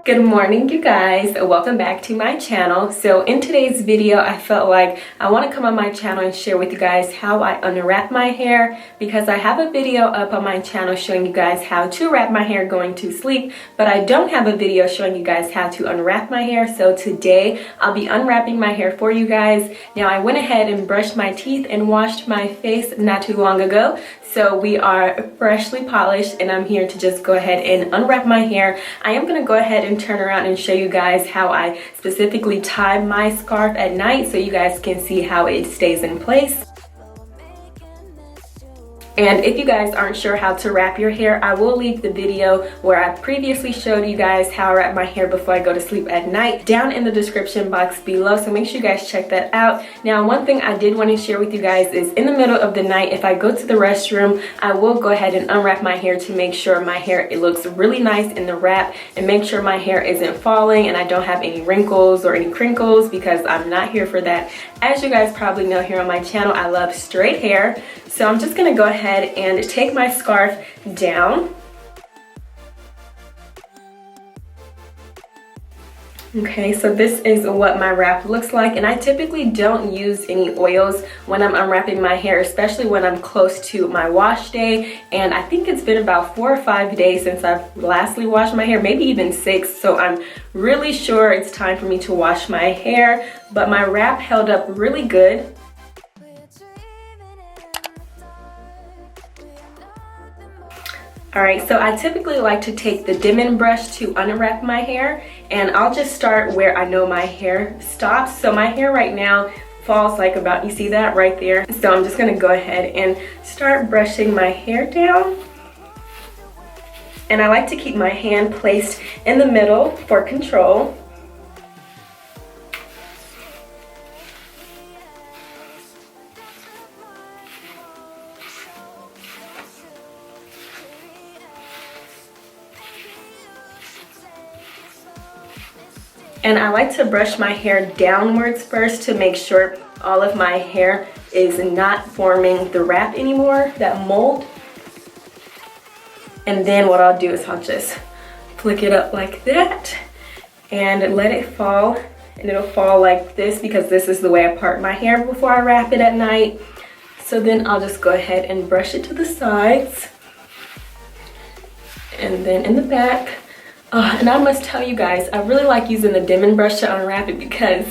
Good morning, you guys. Welcome back to my channel. So in today's video, I felt like I want to come on my channel and share with you guys how I unwrap my hair, because I have a video up on my channel showing you guys how to wrap my hair going to sleep, but I don't have a video showing you guys how to unwrap my hair. So today I'll be unwrapping my hair for you guys. Now I went ahead and brushed my teeth and washed my face not too long ago. So we are freshly polished and I'm here to just go ahead and unwrap my hair. I am going to go ahead and turn around and show you guys how I specifically tie my scarf at night so you guys can see how it stays in place. And if you guys aren't sure how to wrap your hair, I will leave the video where I previously showed you guys how I wrap my hair before I go to sleep at night down in the description box below, so make sure you guys check that out. Now, one thing I did want to share with you guys is in the middle of the night, if I go to the restroom, I will go ahead and unwrap my hair to make sure my hair, it looks really nice in the wrap, and make sure my hair isn't falling and I don't have any wrinkles or any crinkles, because I'm not here for that. As you guys probably know, here on my channel, I love straight hair. So I'm just gonna go ahead and take my scarf down. Okay, so this is what my wrap looks like, and I typically don't use any oils when I'm unwrapping my hair, especially when I'm close to my wash day. And I think it's been about 4 or 5 days since I've lastly washed my hair, maybe even 6. So I'm really sure it's time for me to wash my hair, but my wrap held up really good. Alright, so I typically like to take the dimming brush to unwrap my hair, and I'll just start where I know my hair stops. So my hair right now falls like about, you see that right there? So I'm just gonna go ahead and start brushing my hair down. And I like to keep my hand placed in the middle for control. And I like to brush my hair downwards first to make sure all of my hair is not forming the wrap anymore, that mold. And then what I'll do is I'll just flick it up like that and let it fall. And it'll fall like this because this is the way I part my hair before I wrap it at night. So then I'll just go ahead and brush it to the sides. And then in the back. And I must tell you guys, I really like using the dimming brush to unwrap it because,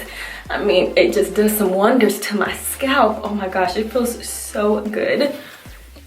I mean, it just does some wonders to my scalp. Oh my gosh, it feels so good.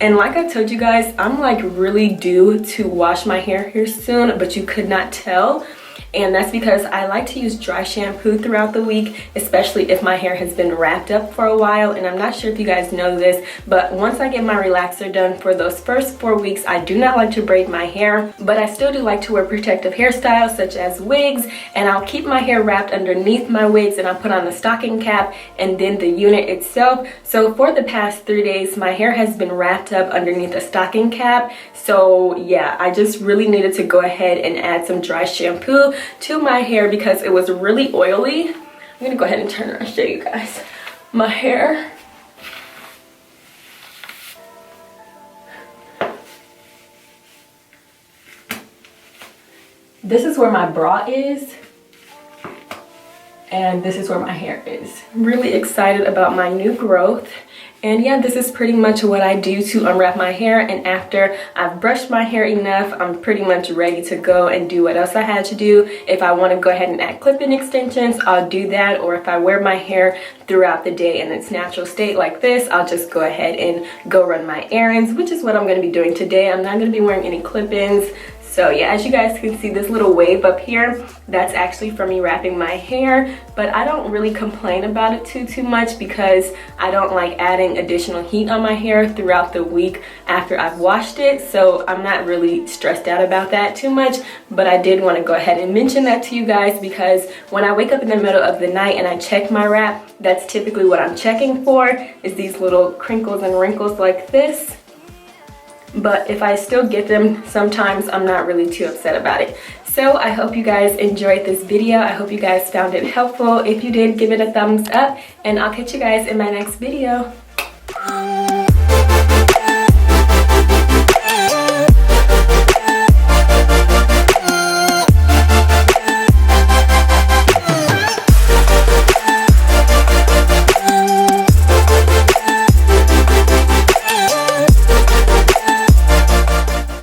And like I told you guys, I'm like really due to wash my hair here soon, but you could not tell. And that's because I like to use dry shampoo throughout the week, especially if my hair has been wrapped up for a while. And I'm not sure if you guys know this, but once I get my relaxer done for those first 4 weeks, I do not like to braid my hair, but I still do like to wear protective hairstyles such as wigs. And I'll keep my hair wrapped underneath my wigs, and I'll put on the stocking cap and then the unit itself. So for the past 3 days, my hair has been wrapped up underneath a stocking cap. So yeah, I just really needed to go ahead and add some dry shampoo to my hair because it was really oily. I'm gonna go ahead and turn around and show you guys my hair. This is where my bra is, and this is where my hair is. I'm really excited about my new growth. And yeah, this is pretty much what I do to unwrap my hair. And after I've brushed my hair enough, I'm pretty much ready to go and do what else I had to do. If I want to go ahead and add clip-in extensions, I'll do that. Or if I wear my hair throughout the day in its natural state like this, I'll just go ahead and go run my errands, which is what I'm going to be doing today. I'm not going to be wearing any clip-ins. So yeah, as you guys can see, this little wave up here, that's actually from me wrapping my hair, but I don't really complain about it too much because I don't like adding additional heat on my hair throughout the week after I've washed it. So I'm not really stressed out about that too much, but I did want to go ahead and mention that to you guys because when I wake up in the middle of the night and I check my wrap, that's typically what I'm checking for, is these little crinkles and wrinkles like this. But if I still get them sometimes, I'm not really too upset about it. So I hope you guys enjoyed this video. I hope you guys found it helpful. If you did, give it a thumbs up, and I'll catch you guys in my next video.